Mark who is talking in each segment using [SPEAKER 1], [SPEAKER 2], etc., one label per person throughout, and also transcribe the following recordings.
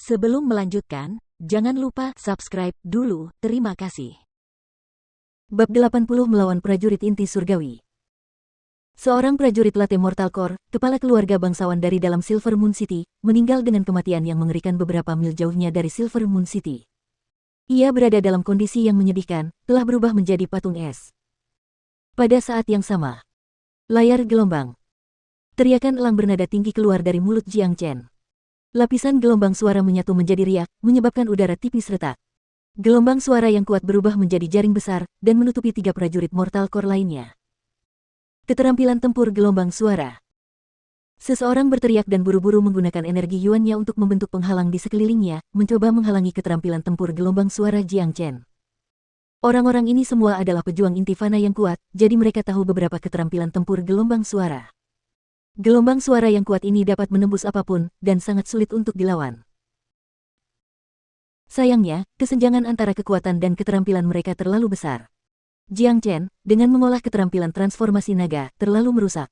[SPEAKER 1] Sebelum melanjutkan, jangan lupa subscribe dulu, terima kasih.
[SPEAKER 2] Bab 80 Melawan Prajurit Inti Surgawi. Seorang prajurit latte Mortal Core, kepala keluarga bangsawan dari dalam Silver Moon City, meninggal dengan kematian yang mengerikan beberapa mil jauhnya dari Silver Moon City. Ia berada dalam kondisi yang menyedihkan, telah berubah menjadi patung es. Pada saat yang sama, layar gelombang. Teriakan elang bernada tinggi keluar dari mulut Jiang Chen. Lapisan gelombang suara menyatu menjadi riak, menyebabkan udara tipis retak. Gelombang suara yang kuat berubah menjadi jaring besar, dan menutupi 3 prajurit Mortal Core lainnya. Keterampilan tempur gelombang suara. Seseorang berteriak dan buru-buru menggunakan energi yuannya untuk membentuk penghalang di sekelilingnya, mencoba menghalangi keterampilan tempur gelombang suara Jiang Chen. Orang-orang ini semua adalah pejuang inti fana yang kuat, jadi mereka tahu beberapa keterampilan tempur gelombang suara. Gelombang suara yang kuat ini dapat menembus apapun, dan sangat sulit untuk dilawan. Sayangnya, kesenjangan antara kekuatan dan keterampilan mereka terlalu besar. Jiang Chen, dengan mengolah keterampilan transformasi naga, terlalu merusak.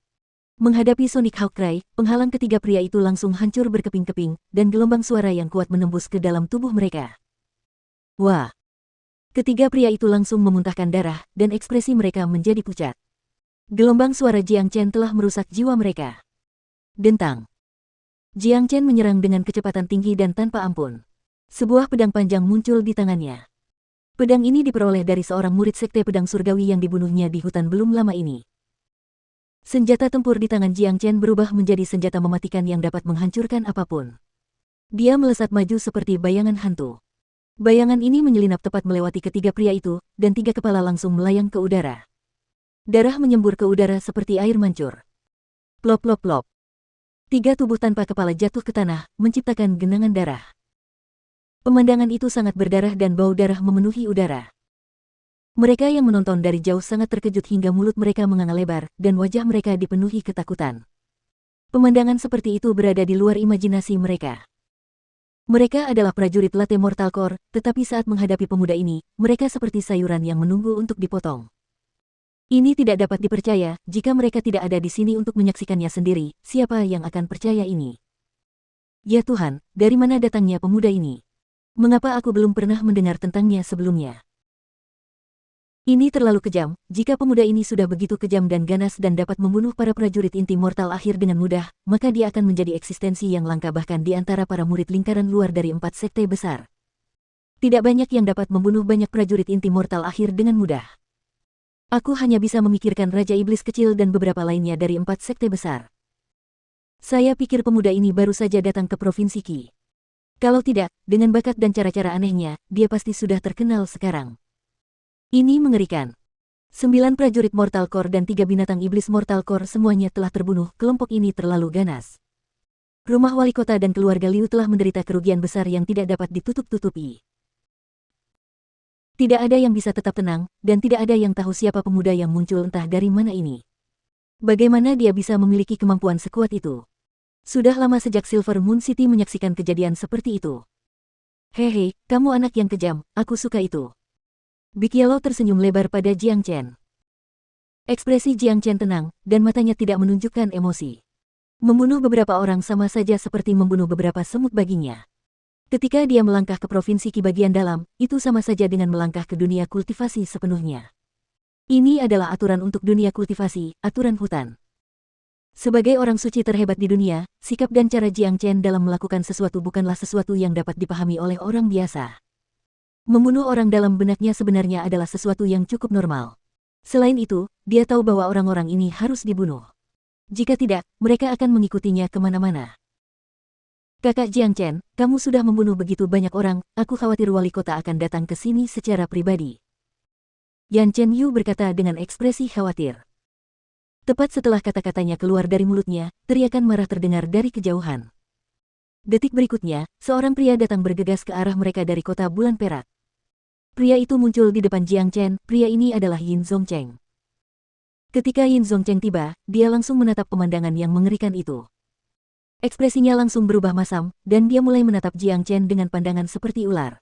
[SPEAKER 2] Menghadapi Sonic Hawk Cry, penghalang ketiga pria itu langsung hancur berkeping-keping, dan gelombang suara yang kuat menembus ke dalam tubuh mereka. Wah! Ketiga pria itu langsung memuntahkan darah, dan ekspresi mereka menjadi pucat. Gelombang suara Jiang Chen telah merusak jiwa mereka. Dentang. Jiang Chen menyerang dengan kecepatan tinggi dan tanpa ampun. Sebuah pedang panjang muncul di tangannya. Pedang ini diperoleh dari seorang murid sekte pedang surgawi yang dibunuhnya di hutan belum lama ini. Senjata tempur di tangan Jiang Chen berubah menjadi senjata mematikan yang dapat menghancurkan apapun. Dia melesat maju seperti bayangan hantu. Bayangan ini menyelinap tepat melewati ketiga pria itu, dan 3 kepala langsung melayang ke udara. Darah menyembur ke udara seperti air mancur. Plop plop plop. 3 tubuh tanpa kepala jatuh ke tanah, menciptakan genangan darah. Pemandangan itu sangat berdarah dan bau darah memenuhi udara. Mereka yang menonton dari jauh sangat terkejut hingga mulut mereka menganga lebar, dan wajah mereka dipenuhi ketakutan. Pemandangan seperti itu berada di luar imajinasi mereka. Mereka adalah prajurit latte Mortal Core, tetapi saat menghadapi pemuda ini, mereka seperti sayuran yang menunggu untuk dipotong. Ini tidak dapat dipercaya, jika mereka tidak ada di sini untuk menyaksikannya sendiri, siapa yang akan percaya ini? Ya Tuhan, dari mana datangnya pemuda ini? Mengapa aku belum pernah mendengar tentangnya sebelumnya? Ini terlalu kejam, jika pemuda ini sudah begitu kejam dan ganas dan dapat membunuh para prajurit inti mortal akhir dengan mudah, maka dia akan menjadi eksistensi yang langka bahkan di antara para murid lingkaran luar dari 4 sekte besar. Tidak banyak yang dapat membunuh banyak prajurit inti mortal akhir dengan mudah. Aku hanya bisa memikirkan Raja Iblis kecil dan beberapa lainnya dari 4 sekte besar. Saya pikir pemuda ini baru saja datang ke Provinsi Qi. Kalau tidak, dengan bakat dan cara-cara anehnya, dia pasti sudah terkenal sekarang. Ini mengerikan. 9 prajurit Mortal Core dan 3 binatang iblis Mortal Core semuanya telah terbunuh, kelompok ini terlalu ganas. Rumah wali kota dan keluarga Liu telah menderita kerugian besar yang tidak dapat ditutup-tutupi. Tidak ada yang bisa tetap tenang, dan tidak ada yang tahu siapa pemuda yang muncul entah dari mana ini. Bagaimana dia bisa memiliki kemampuan sekuat itu? Sudah lama sejak Silver Moon City menyaksikan kejadian seperti itu. Hehe, kamu anak yang kejam, aku suka itu. Big Yellow tersenyum lebar pada Jiang Chen. Ekspresi Jiang Chen tenang, dan matanya tidak menunjukkan emosi. Membunuh beberapa orang sama saja seperti membunuh beberapa semut baginya. Ketika dia melangkah ke Provinsi Qi bagian dalam, itu sama saja dengan melangkah ke dunia kultivasi sepenuhnya. Ini adalah aturan untuk dunia kultivasi, aturan hutan. Sebagai orang suci terhebat di dunia, sikap dan cara Jiang Chen dalam melakukan sesuatu bukanlah sesuatu yang dapat dipahami oleh orang biasa. Membunuh orang dalam benaknya sebenarnya adalah sesuatu yang cukup normal. Selain itu, dia tahu bahwa orang-orang ini harus dibunuh. Jika tidak, mereka akan mengikutinya kemana-mana. Kakak Jiang Chen, kamu sudah membunuh begitu banyak orang, aku khawatir wali kota akan datang ke sini secara pribadi. Yan Chen Yu berkata dengan ekspresi khawatir. Tepat setelah kata-katanya keluar dari mulutnya, teriakan marah terdengar dari kejauhan. Detik berikutnya, seorang pria datang bergegas ke arah mereka dari kota bulan perak. Pria itu muncul di depan Jiang Chen, pria ini adalah Yin Zongcheng. Ketika Yin Zongcheng tiba, dia langsung menatap pemandangan yang mengerikan itu. Ekspresinya langsung berubah masam, dan dia mulai menatap Jiang Chen dengan pandangan seperti ular.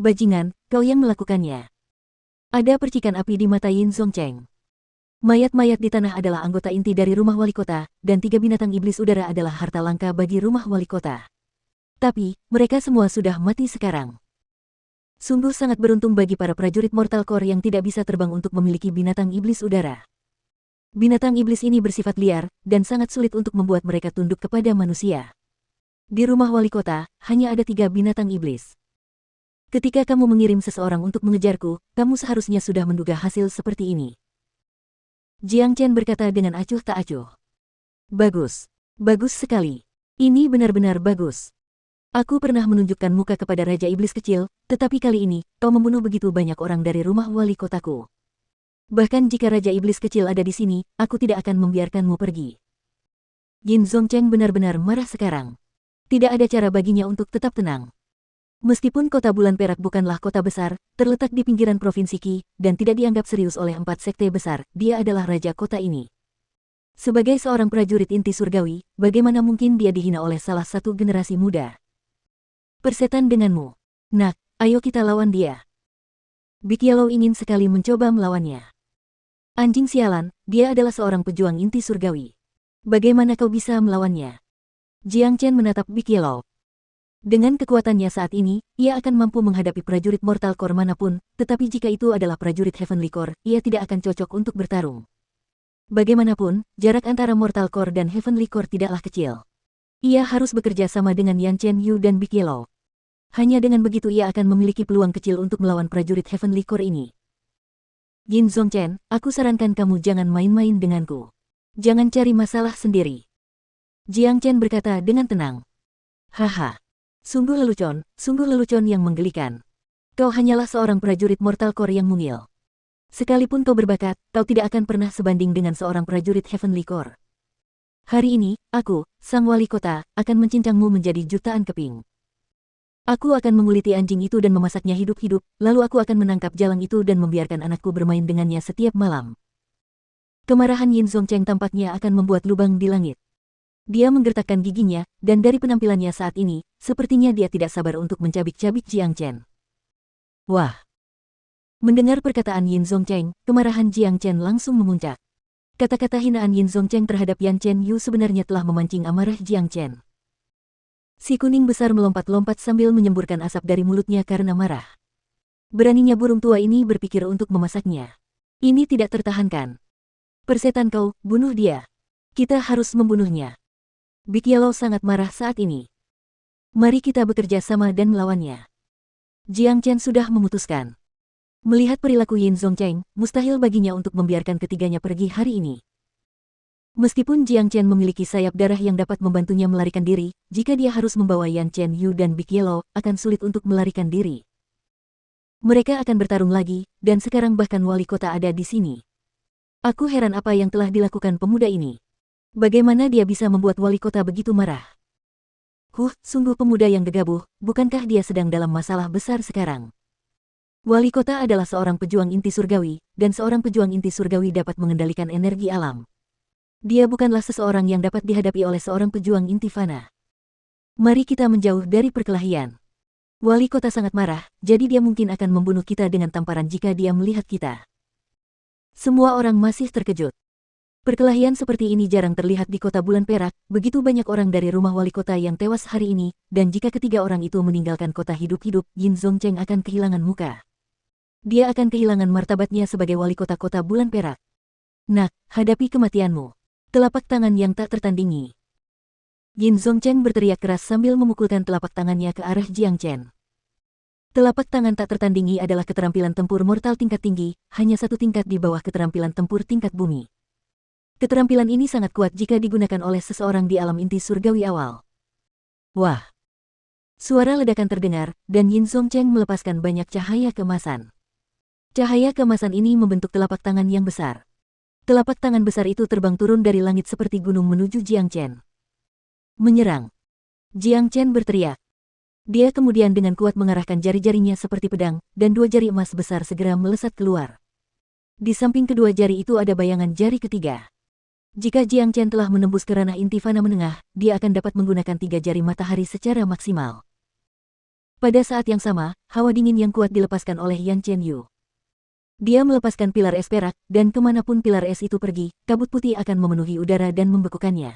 [SPEAKER 2] Bajingan, kau yang melakukannya. Ada percikan api di mata Yin Zongcheng. Mayat-mayat di tanah adalah anggota inti dari rumah wali kota, dan 3 binatang iblis udara adalah harta langka bagi rumah wali kota. Tapi, mereka semua sudah mati sekarang. Sungguh sangat beruntung bagi para prajurit Mortal Core yang tidak bisa terbang untuk memiliki binatang iblis udara. Binatang iblis ini bersifat liar, dan sangat sulit untuk membuat mereka tunduk kepada manusia. Di rumah wali kota, hanya ada 3 binatang iblis. Ketika kamu mengirim seseorang untuk mengejarku, kamu seharusnya sudah menduga hasil seperti ini. Jiang Chen berkata dengan acuh tak acuh. Bagus. Bagus sekali. Ini benar-benar bagus. Aku pernah menunjukkan muka kepada Raja Iblis kecil, tetapi kali ini, kau membunuh begitu banyak orang dari rumah wali kotaku. Bahkan jika Raja Iblis kecil ada di sini, aku tidak akan membiarkanmu pergi. Yin Zongcheng benar-benar marah sekarang. Tidak ada cara baginya untuk tetap tenang. Meskipun kota Bulan Perak bukanlah kota besar, terletak di pinggiran Provinsi Qi, dan tidak dianggap serius oleh 4 sekte besar, dia adalah raja kota ini. Sebagai seorang prajurit inti surgawi, bagaimana mungkin dia dihina oleh salah satu generasi muda? Persetan denganmu. Nak, ayo kita lawan dia. Big Yellow ingin sekali mencoba melawannya. Anjing sialan, dia adalah seorang pejuang inti surgawi. Bagaimana kau bisa melawannya? Jiang Chen menatap Big Yellow. Dengan kekuatannya saat ini, ia akan mampu menghadapi prajurit Mortal Core manapun, tetapi jika itu adalah prajurit Heavenly Core, ia tidak akan cocok untuk bertarung. Bagaimanapun, jarak antara Mortal Core dan Heavenly Core tidaklah kecil. Ia harus bekerja sama dengan Yan Chen Yu dan Big Yellow. Hanya dengan begitu ia akan memiliki peluang kecil untuk melawan prajurit Heavenly Core ini. Yin Zongchen, aku sarankan kamu jangan main-main denganku. Jangan cari masalah sendiri. Jiang Chen berkata dengan tenang. Haha. Sungguh lelucon yang menggelikan. Kau hanyalah seorang prajurit Mortal Core yang mungil. Sekalipun kau berbakat, kau tidak akan pernah sebanding dengan seorang prajurit Heavenly Core. Hari ini, aku, sang wali kota, akan mencincangmu menjadi jutaan keping. Aku akan menguliti anjing itu dan memasaknya hidup-hidup, lalu aku akan menangkap jalang itu dan membiarkan anakku bermain dengannya setiap malam. Kemarahan Yin Zongcheng tampaknya akan membuat lubang di langit. Dia menggertakkan giginya, dan dari penampilannya saat ini, sepertinya dia tidak sabar untuk mencabik-cabik Jiang Chen. Wah! Mendengar perkataan Yin Zongcheng, kemarahan Jiang Chen langsung memuncak. Kata-kata hinaan Yin Zongcheng terhadap Yan Chen Yu sebenarnya telah memancing amarah Jiang Chen. Si kuning besar melompat-lompat sambil menyemburkan asap dari mulutnya karena marah. Beraninya burung tua ini berpikir untuk memasaknya. Ini tidak tertahankan. Persetan kau, bunuh dia. Kita harus membunuhnya. Big Yellow sangat marah saat ini. Mari kita bekerja sama dan melawannya. Jiang Chen sudah memutuskan. Melihat perilaku Yin Zongcheng, mustahil baginya untuk membiarkan ketiganya pergi hari ini. Meskipun Jiang Chen memiliki sayap darah yang dapat membantunya melarikan diri, jika dia harus membawa Yan Chen Yu dan Big Yellow, akan sulit untuk melarikan diri. Mereka akan bertarung lagi, dan sekarang bahkan wali kota ada di sini. Aku heran apa yang telah dilakukan pemuda ini. Bagaimana dia bisa membuat wali kota begitu marah? Sungguh pemuda yang gegabah, bukankah dia sedang dalam masalah besar sekarang? Wali kota adalah seorang pejuang inti surgawi, dan seorang pejuang inti surgawi dapat mengendalikan energi alam. Dia bukanlah seseorang yang dapat dihadapi oleh seorang pejuang inti fana. Mari kita menjauh dari perkelahian. Wali kota sangat marah, jadi dia mungkin akan membunuh kita dengan tamparan jika dia melihat kita. Semua orang masih terkejut. Perkelahian seperti ini jarang terlihat di kota Bulan Perak, begitu banyak orang dari rumah wali kota yang tewas hari ini, dan jika ketiga orang itu meninggalkan kota hidup-hidup, Yin Zongcheng akan kehilangan muka. Dia akan kehilangan martabatnya sebagai wali kota Bulan Perak. Nak, hadapi kematianmu. Telapak tangan yang tak tertandingi. Yin Zongcheng berteriak keras sambil memukulkan telapak tangannya ke arah Jiang Chen. Telapak tangan tak tertandingi adalah keterampilan tempur mortal tingkat tinggi, hanya satu tingkat di bawah keterampilan tempur tingkat bumi. Keterampilan ini sangat kuat jika digunakan oleh seseorang di alam inti surgawi awal. Wah! Suara ledakan terdengar, dan Yin Zongcheng melepaskan banyak cahaya keemasan. Cahaya keemasan ini membentuk telapak tangan yang besar. Telapak tangan besar itu terbang turun dari langit seperti gunung menuju Jiang Chen. Menyerang! Jiang Chen berteriak. Dia kemudian dengan kuat mengarahkan jari-jarinya seperti pedang, dan 2 jari emas besar segera melesat keluar. Di samping kedua jari itu ada bayangan jari ketiga. Jika Jiang Chen telah menembus ke ranah inti fana menengah, dia akan dapat menggunakan 3 jari matahari secara maksimal. Pada saat yang sama, hawa dingin yang kuat dilepaskan oleh Yan Chen Yu. Dia melepaskan pilar es perak, dan kemanapun pilar es itu pergi, kabut putih akan memenuhi udara dan membekukannya.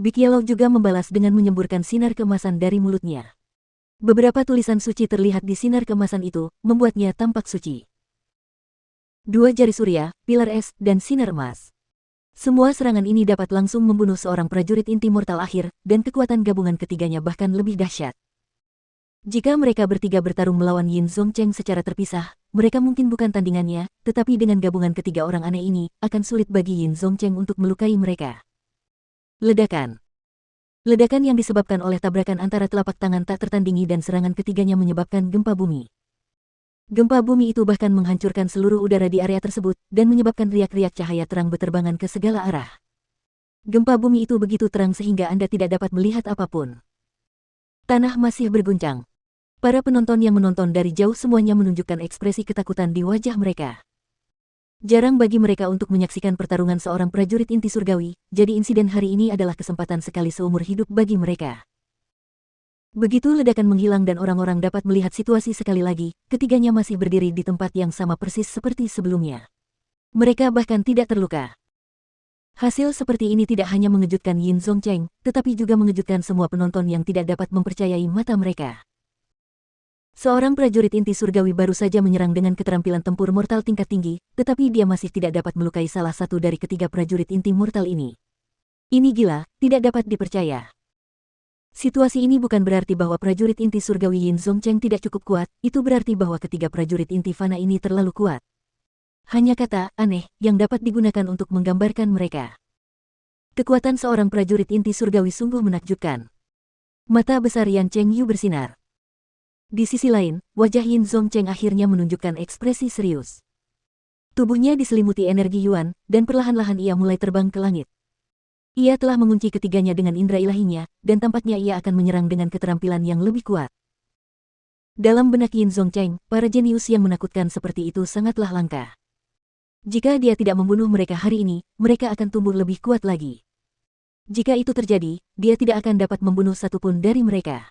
[SPEAKER 2] Big Yellow juga membalas dengan menyemburkan sinar keemasan dari mulutnya. Beberapa tulisan suci terlihat di sinar keemasan itu, membuatnya tampak suci. Dua jari surya, pilar es, dan sinar emas. Semua serangan ini dapat langsung membunuh seorang prajurit inti mortal akhir, dan kekuatan gabungan ketiganya bahkan lebih dahsyat. Jika mereka bertiga bertarung melawan Yin Zongcheng secara terpisah, mereka mungkin bukan tandingannya, tetapi dengan gabungan ketiga orang aneh ini, akan sulit bagi Yin Zongcheng untuk melukai mereka. Ledakan. Ledakan yang disebabkan oleh tabrakan antara telapak tangan tak tertandingi dan serangan ketiganya menyebabkan gempa bumi. Gempa bumi itu bahkan menghancurkan seluruh udara di area tersebut, dan menyebabkan riak-riak cahaya terang berterbangan ke segala arah. Gempa bumi itu begitu terang sehingga Anda tidak dapat melihat apapun. Tanah masih berguncang. Para penonton yang menonton dari jauh semuanya menunjukkan ekspresi ketakutan di wajah mereka. Jarang bagi mereka untuk menyaksikan pertarungan seorang prajurit inti surgawi, jadi insiden hari ini adalah kesempatan sekali seumur hidup bagi mereka. Begitu ledakan menghilang dan orang-orang dapat melihat situasi sekali lagi, ketiganya masih berdiri di tempat yang sama persis seperti sebelumnya. Mereka bahkan tidak terluka. Hasil seperti ini tidak hanya mengejutkan Yin Zongcheng, tetapi juga mengejutkan semua penonton yang tidak dapat mempercayai mata mereka. Seorang prajurit inti surgawi baru saja menyerang dengan keterampilan tempur mortal tingkat tinggi, tetapi dia masih tidak dapat melukai salah satu dari ketiga prajurit inti mortal ini. Ini gila, tidak dapat dipercaya. Situasi ini bukan berarti bahwa prajurit inti surgawi Yin Zongcheng tidak cukup kuat, itu berarti bahwa ketiga prajurit inti fana ini terlalu kuat. Hanya kata aneh yang dapat digunakan untuk menggambarkan mereka. Kekuatan seorang prajurit inti surgawi sungguh menakjubkan. Mata besar Yan Cheng Yu bersinar. Di sisi lain, wajah Yin Zongcheng akhirnya menunjukkan ekspresi serius. Tubuhnya diselimuti energi Yuan, dan perlahan-lahan ia mulai terbang ke langit. Ia telah mengunci ketiganya dengan indera ilahinya, dan tampaknya ia akan menyerang dengan keterampilan yang lebih kuat. Dalam benak Yin Zongcheng, para jenius yang menakutkan seperti itu sangatlah langka. Jika dia tidak membunuh mereka hari ini, mereka akan tumbuh lebih kuat lagi. Jika itu terjadi, dia tidak akan dapat membunuh satupun dari mereka.